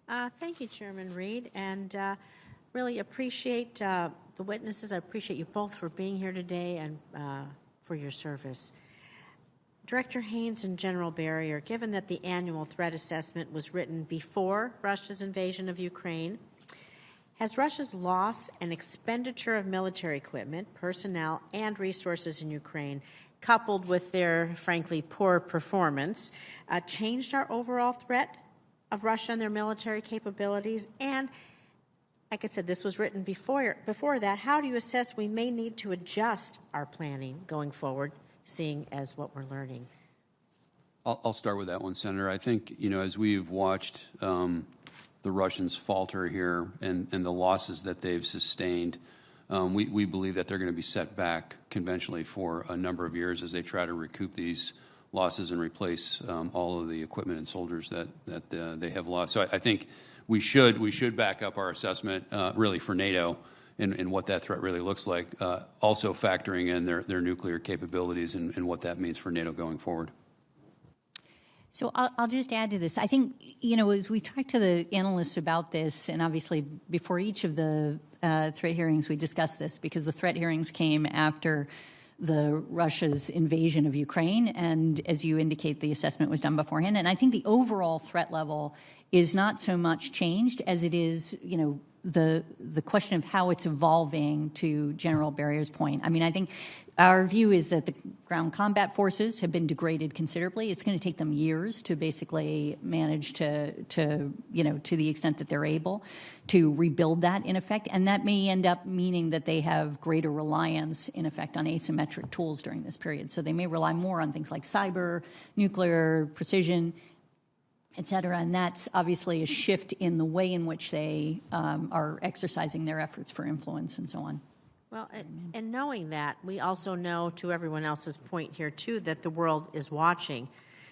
Thank you, Chairman Reed, and really appreciate the witnesses. I appreciate you both for being here today and for your service. Director Haines and General Berrier, given that the annual threat assessment was written before Russia's invasion of Ukraine, has Russia's loss and expenditure of military equipment, personnel, and resources in Ukraine, coupled with their, frankly, poor performance, changed our overall threat of Russia and their military capabilities? And, like I said, this was written before that. How do you assess we may need to adjust our planning going forward, seeing as what we're learning? I'll start with that one, Senator. I think, as we've watched the Russians falter here and the losses that they've sustained, we believe that they're going to be set back conventionally for a number of years as they try to recoup these losses and replace all of the equipment and soldiers that they have lost. So I think we should back up our assessment really for NATO and what that threat really looks like, also factoring in their nuclear capabilities and what that means for NATO going forward. So I'll just add to this. I think, as we talked to the analysts about this, and obviously before each of the threat hearings we discussed this, because the threat hearings came after the Russia's invasion of Ukraine, and as you indicate, the assessment was done beforehand. And I think the overall threat level is not so much changed as it is, the question of how it's evolving, to General Berrier's point. I mean, I think our view is that the ground combat forces have been degraded considerably. It's going to take them years to basically manage to the extent that they're able to rebuild that, in effect. And that may end up meaning that they have greater reliance, in effect, on asymmetric tools during this period. So they may rely more on things like cyber, nuclear, precision, et cetera, and that's obviously a shift in the way in which they are exercising their efforts for influence and so on. Well, and knowing that, we also know, to everyone else's point here, too, that the world is watching.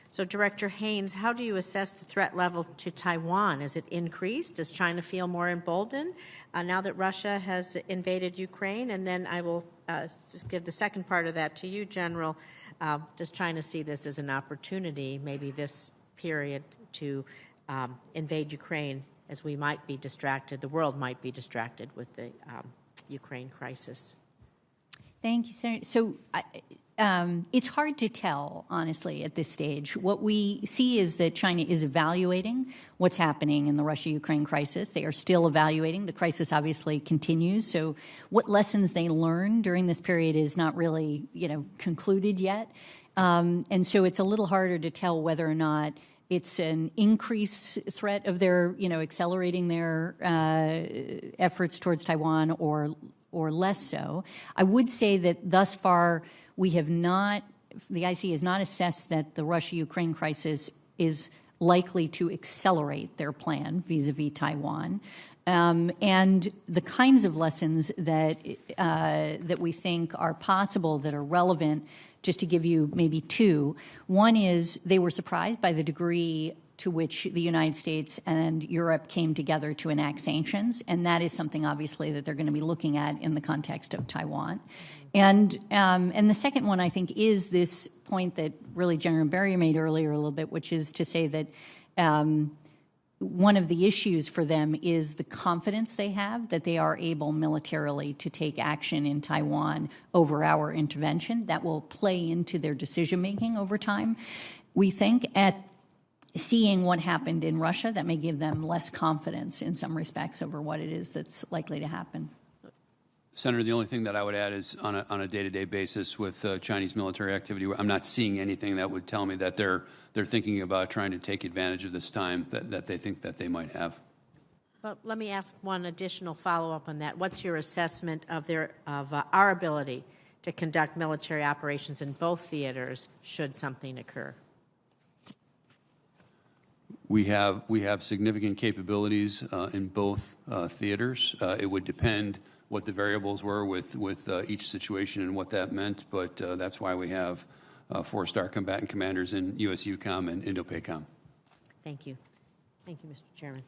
So, Director Haines, how do you assess the threat level to Taiwan? Is it increased? Does China feel more emboldened now that Russia has invaded Ukraine? And then I will just give the second part of that to you, General. Does China see this as an opportunity, maybe this period, to invade Ukraine, as we might be distracted, the world might be distracted with the Ukraine crisis? Thank you, Senator. So it's hard to tell, honestly, at this stage. What we see is that China is evaluating what's happening in the Russia-Ukraine crisis. They are still evaluating. The crisis obviously continues. So what lessons they learned during this period is not really, concluded yet. And so it's a little harder to tell whether or not it's an increased threat of their, accelerating their efforts towards Taiwan or less so. I would say that thus far we have not, the IC has not assessed that the Russia-Ukraine crisis is likely to accelerate their plan vis-a-vis Taiwan. And the kinds of lessons that that we think are possible, that are relevant, just to give you maybe two. One is they were surprised by the degree to which the United States and Europe came together to enact sanctions, and that is something, obviously, that they're going to be looking at in the context of Taiwan. And the second one, I think, is this point that really General Berrier made earlier a little bit, which is to say that one of the issues for them is the confidence they have that they are able militarily to take action in Taiwan over our intervention. That will play into their decision-making over time. We think at seeing what happened in Russia, that may give them less confidence in some respects over what it is that's likely to happen. Senator, the only thing that I would add is on a day-to-day basis with Chinese military activity, I'm not seeing anything that would tell me that they're thinking about trying to take advantage of this time that they think that they might have. Well, let me ask one additional follow-up on that. What's your assessment of our ability to conduct military operations in both theaters should something occur? We have significant capabilities in both theaters. It would depend what the variables were with each situation and what that meant, but that's why we have 4-star combatant commanders in USUCOM and INDOPACOM. Thank you. Thank you, Mr. Chairman.